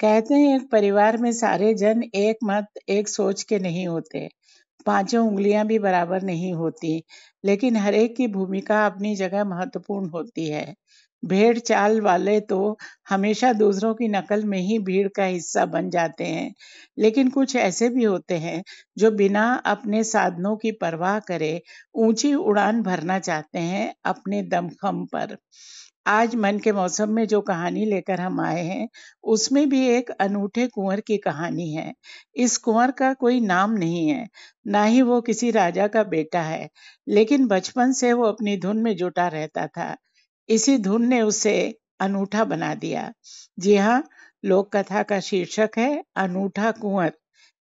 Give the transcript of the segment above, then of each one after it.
कहते हैं एक परिवार में सारे जन एक मत एक सोच के नहीं होते। पांचों उंगलियां भी बराबर नहीं होती, लेकिन हर एक की भूमिका अपनी जगह महत्वपूर्ण होती है। भेड़ चाल वाले तो हमेशा दूसरों की नकल में ही भीड़ का हिस्सा बन जाते हैं, लेकिन कुछ ऐसे भी होते हैं जो बिना अपने साधनों की परवाह करे ऊंची उड़ान भरना चाहते हैं अपने दमखम पर। आज मन के मौसम में जो कहानी लेकर हम आए हैं, उसमें भी एक अनूठे कुंवर की कहानी है। इस कुंवर का कोई नाम नहीं है, ना ही वो किसी राजा का बेटा है, लेकिन बचपन से वो अपनी धुन में जुटा रहता था। इसी धुन ने उसे अनूठा बना दिया। जी हाँ, लोक कथा का शीर्षक है अनूठा कुंवर,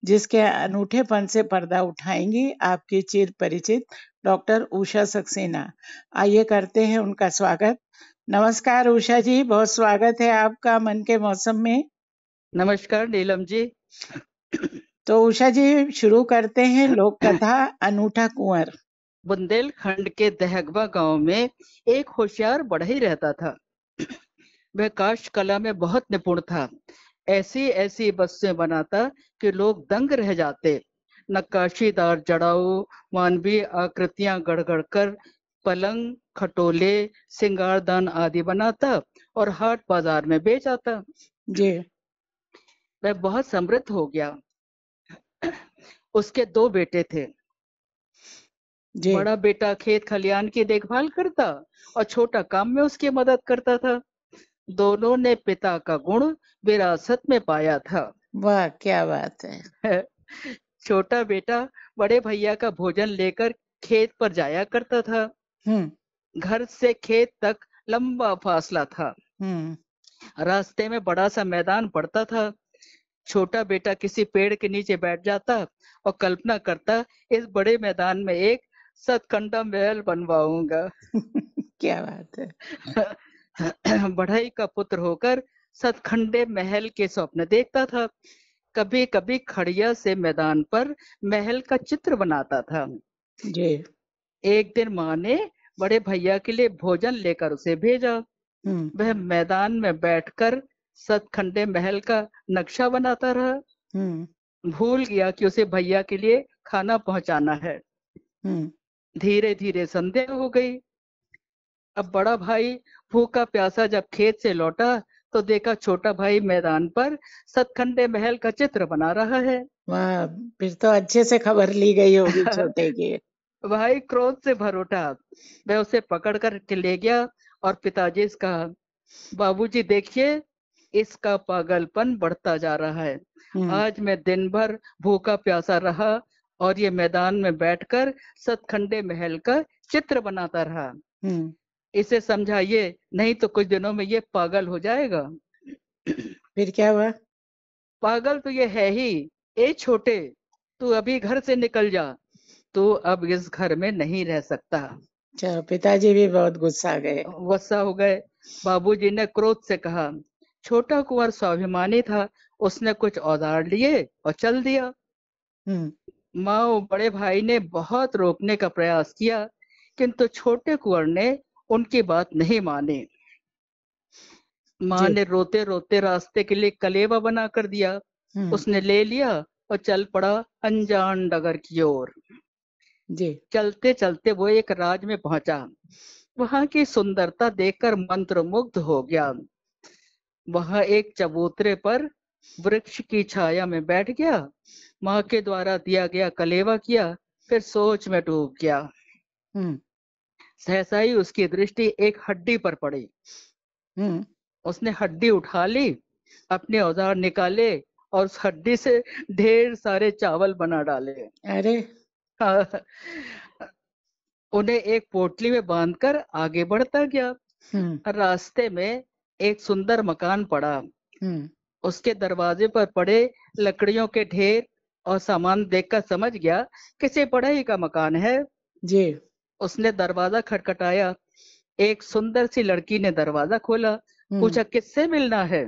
जिसके अनूठेपन से पर्दा उठाएंगी आपकी चिर परिचित डॉक्टर उषा सक्सेना। आइए करते हैं उनका स्वागत। नमस्कार उषा जी, बहुत स्वागत है आपका मन के मौसम में। नमस्कार नीलम जी। तो उषा जी, शुरू करते हैं लोक कथा अनूठा कुंवर। बुंदेलखंड के दहगवा गांव में एक होशियार बढ़ई रहता था। वह काष्ठ कला में बहुत निपुण था। ऐसी ऐसी वस्तुएं बनाता कि लोग दंग रह जाते। नक्काशीदार जड़ाऊ मानवीय आकृतियां गढ़ कर पलंग, खटोले, सिंगारदान आदि बनाता और हाट बाजार में बेच आता। जी वह बहुत समृद्ध हो गया। उसके दो बेटे थे। जी बड़ा बेटा खेत खलियान की देखभाल करता और छोटा काम में उसकी मदद करता था। दोनों ने पिता का गुण विरासत में पाया था। वाह, क्या बात है। छोटा बेटा बड़े भैया का भोजन लेकर खेत पर जाया करता था। हम्म घर से खेत तक लंबा फासला था। हम्म रास्ते में बड़ा सा मैदान पड़ता था। छोटा बेटा किसी पेड़ के नीचे बैठ जाता और कल्पना करता, इस बड़े मैदान में एक सतखंडा महल बनवाऊंगा। क्या बात है। बढ़ई का पुत्र होकर सतखंडे महल के स्वप्न देखता था। कभी कभी खड़िया से मैदान पर महल का चित्र बनाता था। जी एक दिन माँ ने बड़े भैया के लिए भोजन लेकर उसे भेजा। हम्म वह मैदान में बैठकर सतखंडे महल का नक्शा बनाता रहा। हम्म भूल गया कि उसे भैया के लिए खाना पहुंचाना है। हम्म धीरे धीरे संध्या हो गई। अब बड़ा भाई भूखा प्यासा जब खेत से लौटा तो देखा छोटा भाई मैदान पर सतखंडे महल का चित्र बना रहा है। वाह, फिर तो अच्छे से खबर ली गई होगी छोटे की। भाई क्रोध से भर उठा। वह उसे पकड़ कर के ले गया और पिताजी से कहा, बाबूजी देखिए, इसका पागलपन बढ़ता जा रहा है। हम्म आज मैं दिन भर भूखा प्यासा रहा और ये मैदान में बैठकर सतखंडे महल का चित्र बनाता रहा। हम्म इसे समझाइए, नहीं तो कुछ दिनों में ये पागल हो जाएगा। फिर क्या हुआ? पागल तो ये है ही। ए छोटे, तू अभी घर से निकल जा। तू अब इस घर में नहीं रह सकता। चलो, पिताजी भी बहुत गुस्सा गए। गुस्सा हो गए। बाबूजी ने क्रोध से कहा। छोटा कुंवर स्वाभिमानी था। उसने कुछ औजार लिए और चल दिया। हम्म माँ और बड़े भाई ने बहुत रोकने का प्रयास किया, किंतु छोटे कुंवर ने उनकी बात नहीं मानी। माँ जी ने रोते रोते रास्ते के लिए कलेवा बना कर दिया। हम्म उसने ले लिया और चल पड़ा अनजान डगर की ओर। जी चलते चलते वो एक राज में पहुंचा। वहां की सुंदरता देखकर मंत्रमुग्ध हो गया। वहां एक चबूतरे पर वृक्ष की छाया में बैठ गया। माँ के द्वारा दिया गया कलेवा किया, फिर सोच में डूब गया। हम्म सहसा ही उसकी दृष्टि एक हड्डी पर पड़ी। हम्म उसने हड्डी उठा ली, अपने औजार निकाले और उस हड्डी से ढेर सारे चावल बना डाले। अरे उन्हें एक पोटली में बांधकर आगे बढ़ता गया। हम्म रास्ते में एक सुंदर मकान पड़ा। हम्म उसके दरवाजे पर पड़े लकड़ियों के ढेर और सामान देखकर समझ गया किसी पढ़ाई का मकान है। जी उसने दरवाजा खटखटाया। एक सुंदर सी लड़की ने दरवाजा खोला। हम्म पूछा, किससे मिलना है?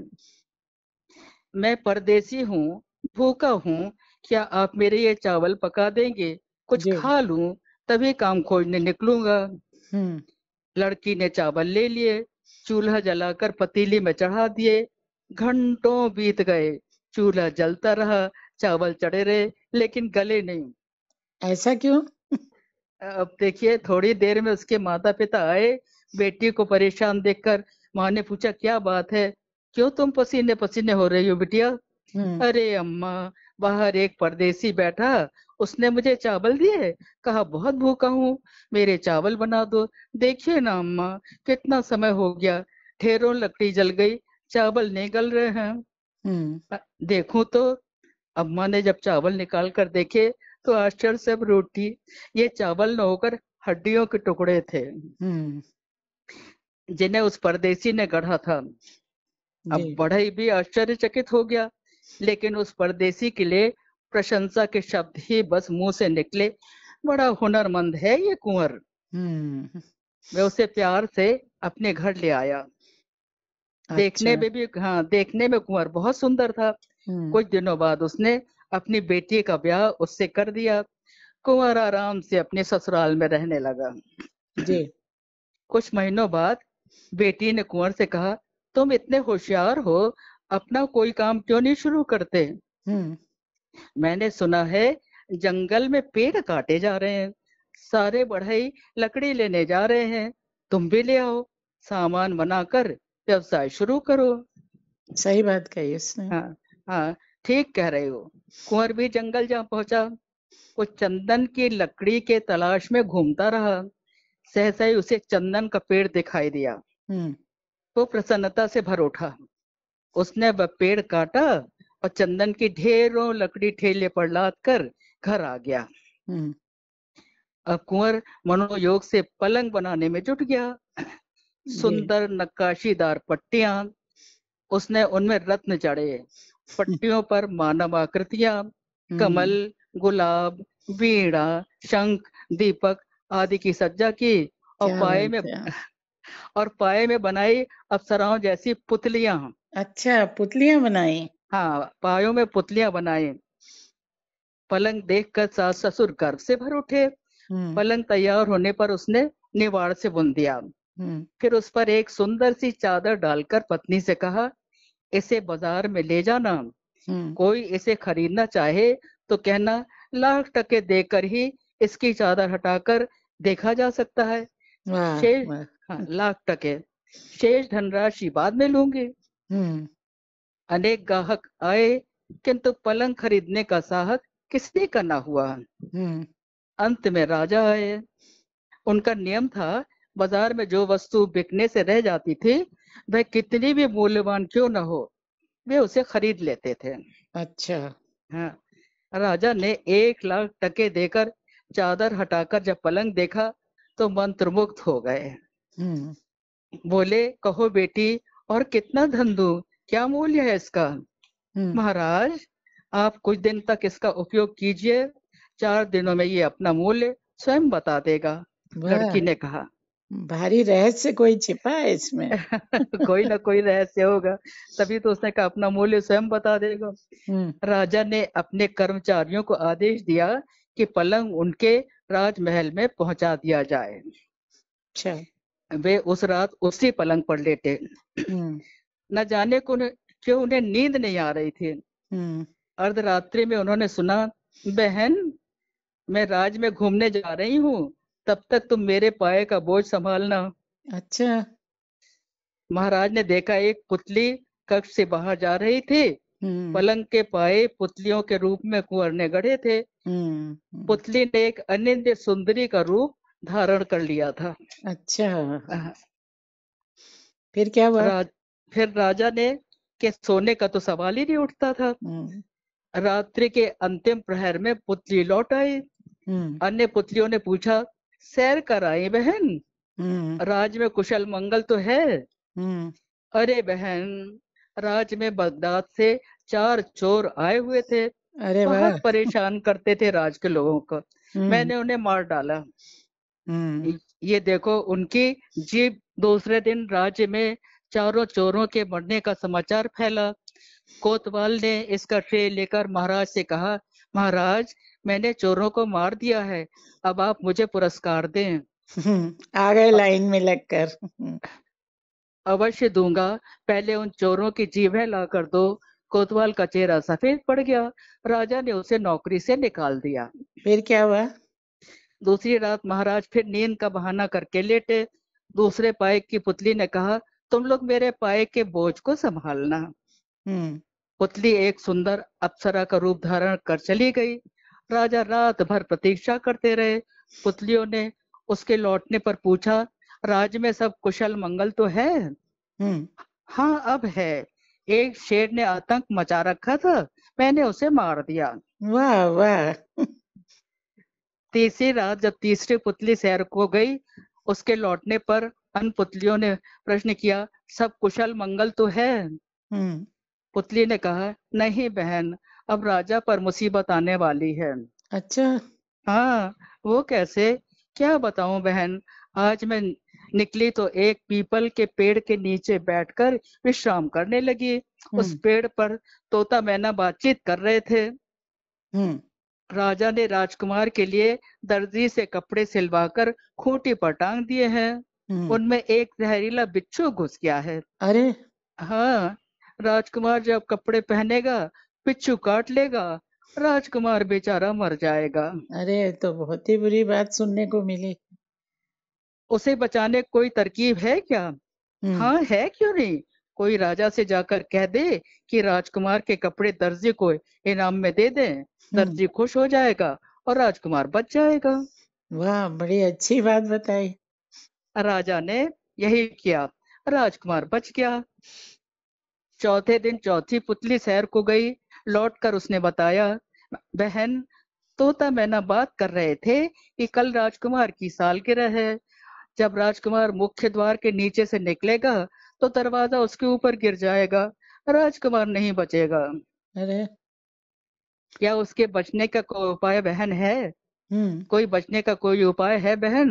मैं परदेसी हूँ, भूखा हूँ, क्या आप मेरे ये चावल पका देंगे? कुछ जी खा लूं, तभी काम खोजने निकलूंगा। हम्म लड़की ने चावल ले लिए, चूल्हा जलाकर पतीली में चढ़ा दिए। घंटों बीत गए, चूल्हा जलता रहा, चावल चढ़े रहे, लेकिन गले नहीं। ऐसा क्यों? अब देखिए, थोड़ी देर में उसके माता-पिता आए, बेटी को परेशान देखकर माँ ने पूछा, "क्या बात है? क्यों तुम पसीने-पसीने हो रही हो बिटिया?" हुँ, "अरे अम्मा, बाहर एक परदेसी बैठा, उसने मुझे चावल दिए, कहा बहुत भूखा हूँ, मेरे चावल बना दो। देखिए ना अम्मा, कितना समय हो गया, ढेरों लकड़ी जल गई, चावल नहीं गल रहे हैं।" हुँ, देखूं तो अम्मा ने जब चावल निकाल कर देखे तो आश्चर्य से भर उठी। ये चावल न होकर हड्डियों के टुकड़े थे, हुँ, जिन्हें उस परदेसी ने गढ़ा था। अब जी, बढ़ई भी आश्चर्यचकित हो गया, लेकिन उस परदेसी के लिए प्रशंसा के शब्द ही बस मुंह से निकले। बड़ा हुनरमंद है ये कुंवर। हुँ, मैं उसे प्यार से अपने घर ले आया। अच्छा, देखने में भी, हाँ, देखने में कुंवर बहुत सुंदर था। हुँ, कुछ दिनों बाद उसने अपनी बेटी का ब्याह उससे कर दिया। कुंवर आराम से अपने ससुराल में रहने लगा। जी, कुछ महीनों बाद बेटी ने कुंवर से कहा, तुम इतने होशियार हो, अपना कोई काम क्यों नहीं शुरू करते? हुँ, मैंने सुना है जंगल में पेड़ काटे जा रहे हैं, सारे बढ़ई लकड़ी लेने जा रहे हैं, तुम भी ले आओ, सामान बनाकर व्यवसाय शुरू करो। सही बात कही उसने। हाँ, हाँ, ठीक कह रहे हो। कुंवर भी जंगल जा पहुंचा। वो चंदन की लकड़ी के तलाश में घूमता रहा। सहसा ही उसे चंदन का पेड़ दिखाई दिया। हुँ, वो प्रसन्नता से भर उठा। उसने वह पेड़ काटा और चंदन की ढेरों लकड़ी ठेले पर लाद कर घर आ गया। हुँ, अब कुंवर मनोयोग से पलंग बनाने में जुट गया। जी, सुंदर नक्काशीदार पट्टियां, उसने उनमें रत्न जड़े। पट्टियों पर मानव आकृतियां, कमल, हुँ, गुलाब, वीणा, शंख, दीपक आदि की सज्जा की। और क्या पाए में बात है! बनाई अप्सराओं जैसी पुतलियां। अच्छा, पुतलियाँ बनाई? हाँ, पायों में पुतलियां बनाई। पलंग देखकर सास ससुर गर्व से भर उठे। हुँ, पलंग तैयार होने पर उसने निवाड़ से बुन दिया। हुँ, फिर उस पर एक सुंदर सी चादर डालकर पत्नी से कहा, इसे बाजार में ले जाना, हुँ, कोई इसे खरीदना चाहे तो कहना, लाख टके देकर ही इसकी चादर हटाकर देखा जा सकता है। वाह, शेष, वाह! हाँ, लाख टके, शेष धनराशि बाद में लूंगी। हुँ, अनेक ग्राहक आए, किंतु पलंग खरीदने का साहस किसी का ना हुआ। हुँ, अंत में राजा आए। उनका नियम था, बाजार में जो वस्तु बिकने से रह जाती थी, वह कितनी भी मूल्यवान क्यों न हो, वे उसे खरीद लेते थे। अच्छा, हाँ, राजा ने 1 लाख टके देकर चादर हटाकर जब पलंग देखा तो मंत्रमुग्ध हो गए। हुँ, बोले, कहो बेटी, और कितना धन दूं, क्या मूल्य है इसका? हुँ, महाराज, आप कुछ दिन तक इसका उपयोग कीजिए, 4 दिनों में ये अपना मूल्य स्वयं बता देगा। लड़की वाह! ने कहा। भारी रहस्य कोई छिपा है इसमें। कोई ना कोई रहस्य होगा, तभी तो उसने कहा अपना मूल्य स्वयं बता देगा। हुँ, राजा ने अपने कर्मचारियों को आदेश दिया कि पलंग उनके राजमहल में पहुंचा दिया जाए। अच्छा, वे उस रात उसी पलंग पर लेटे। हुँ, न जाने को क्यों उन्हें नींद नहीं आ रही थी। हुँ, अर्धरात्रि में उन्होंने सुना, बहन, मैं राज में घूमने जा रही हूँ, तब तक तुम मेरे पाए का बोझ संभालना। अच्छा, महाराज ने देखा एक पुतली कक्ष से बाहर जा रही थी। हुँ, पलंग के पाए पुतलियों के रूप में कुंवर ने गढ़े थे। हुँ, हुँ, पुतली ने एक अनिंद्य सुंदरी का रूप धारण कर लिया था। अच्छा, आह, फिर क्या हुआ? राज फिर राजा ने के सोने का तो सवाल ही नहीं उठता था। हुँ, रात्रि के अंतिम प्रहर में पुतली लौट आई। हुँ, अन्य पुतलियों ने पूछा, सैर कर आई बहन, हुँ, राज में कुशल मंगल तो है? हुँ, अरे बहन, राज में बगदाद से 4 चोर आए हुए थे, अरे वाह! बहुत परेशान करते थे राज के लोगों को, हुँ, मैंने उन्हें मार डाला। हुँ, ये देखो, उनकी जीप दूसरे दिन राज्य में चारों चोरों के मरने का समाचार फैला। कोतवाल ने इसका श्रेय लेकर महाराज से कहा, महाराज, मैंने चोरों को मार दिया है, अब आप मुझे पुरस्कार दें। हुँ, आ गए लाइन में लगकर। हुँ, अवश्य दूंगा, पहले उन चोरों की जीभें ला कर दो। कोतवाल का चेहरा सफेद पड़ गया। राजा ने उसे नौकरी से निकाल दिया। फिर क्या हुआ? दूसरी रात महाराज फिर नींद का बहाना करके लेटे। दूसरे पाए की पुतली ने कहा, तुम लोग मेरे पाए के बोझ को संभालना। हम्म। पुतली एक सुंदर अप्सरा का रूप धारण कर चली गई। राजा रात भर प्रतीक्षा करते रहे। पुतलियों ने उसके लौटने पर पूछा, राज में सब कुशल मंगल तो है? हम्म। हाँ, अब है। एक शेर ने आतंक मचा रखा था, मैंने उसे मार दिया। वाह वाह। तीसरी रात जब तीसरी पुतली सैर को गई, उसके लौटने पर अन्य पुतलियों ने प्रश्न किया, सब कुशल मंगल तो है? हम्म। पुतली ने कहा, नहीं बहन, अब राजा पर मुसीबत आने वाली है। अच्छा। हाँ, वो कैसे? क्या बताऊं बहन। आज मैं निकली तो एक पीपल के पेड़ के नीचे बैठकर विश्राम करने लगी। उस हम्म। पेड़ पर तोता मैना बातचीत कर रहे थे। हम्म। राजा ने राजकुमार के लिए दर्जी से कपड़े सिलवाकर खूंटी पर टांग दिए हैं। हम्म। उनमें एक जहरीला बिच्छू घुस गया है। अरे। हाँ, राजकुमार जब कपड़े पहनेगा, बिच्छू काट लेगा, राजकुमार बेचारा मर जाएगा। अरे, तो बहुत ही बुरी बात सुनने को मिली। उसे बचाने कोई तरकीब है क्या? हम्म। हाँ, है क्यों नहीं। कोई राजा से जाकर कह दे कि राजकुमार के कपड़े दर्जी को इनाम में दे दें। हम्म। दर्जी खुश हो जाएगा और राजकुमार बच जाएगा। वाह, बड़ी अच्छी बात बताई। राजा ने यही किया। राजकुमार बच गया। चौथे दिन चौथी पुतली शहर को गई। लौटकर उसने बताया, बहन, तोता मैना बात कर रहे थे कि कल राजकुमार की सालगिरह है। जब राजकुमार मुख्य द्वार के नीचे से निकलेगा तो दरवाजा उसके ऊपर गिर जाएगा, राजकुमार नहीं बचेगा। अरे। क्या उसके बचने का कोई उपाय बहन है? हम्म। कोई बचने का कोई उपाय है बहन?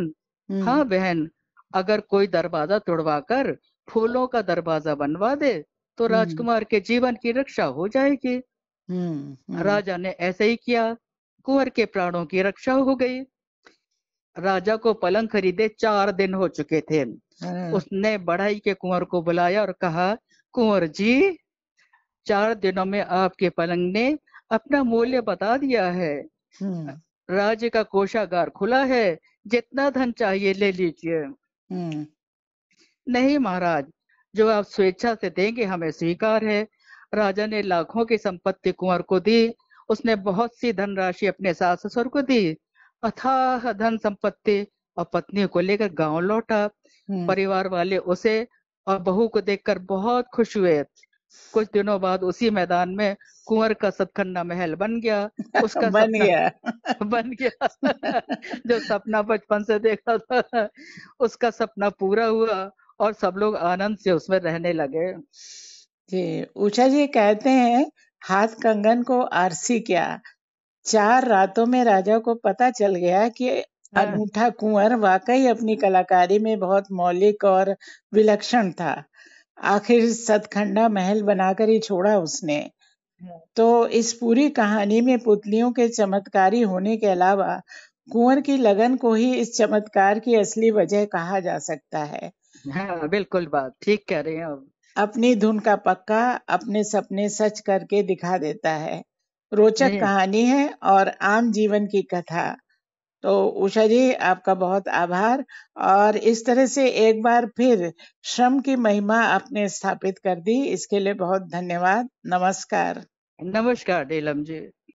हम्म। हाँ बहन, अगर कोई दरवाजा तोड़वा कर फूलों का दरवाजा बनवा दे तो हम्म। राजकुमार के जीवन की रक्षा हो जाएगी। हम्म। हम्म। राजा ने ऐसे ही किया। कुंवर के प्राणों की रक्षा हो गई। राजा को पलंग खरीदे 4 दिन हो चुके थे। हाँ। उसने बढ़ई के कुंवर को बुलाया और कहा, कुंवर जी, 4 दिनों में आपके पलंग ने अपना मूल्य बता दिया है। हम्म। राज्य का कोषागार खुला है, जितना धन चाहिए ले लीजिए। हम्म। नहीं महाराज, जो आप स्वेच्छा से देंगे हमें स्वीकार है। राजा ने लाखों की संपत्ति कुंवर को दी। उसने बहुत सी धनराशि अपने सास ससुर को दी। अथाह धन संपत्ति और पत्नी को लेकर गांव लौटा। हम्म। परिवार वाले उसे और बहू को देखकर बहुत खुश हुए। कुछ दिनों बाद उसी मैदान में कुंवर का सतखंडा महल बन गया। उसका बन सपना गया। बन गया। जो सपना बचपन से देखा था, उसका सपना पूरा हुआ और सब लोग आनंद से उसमें रहने लगे। जी। उषा जी कहते हैं, हाथ कंगन को आरसी क्या। 4 रातों में राजा को पता चल गया कि हाँ, अनूठा कुंवर वाकई अपनी कलाकारी में बहुत मौलिक और विलक्षण था। आखिर सतखंडा महल बनाकर ही छोड़ा उसने। हाँ, तो इस पूरी कहानी में पुतलियों के चमत्कारी होने के अलावा कुंवर की लगन को ही इस चमत्कार की असली वजह कहा जा सकता है। हाँ, बिल्कुल बात ठीक कह रहे हैं आप। अपनी धुन का पक्का, अपने सपने सच करके दिखा देता है। रोचक जी, कहानी है और आम जीवन की कथा। तो उषा जी, आपका बहुत आभार। और इस तरह से एक बार फिर श्रम की महिमा आपने स्थापित कर दी, इसके लिए बहुत धन्यवाद। नमस्कार। नमस्कार नीलम जी।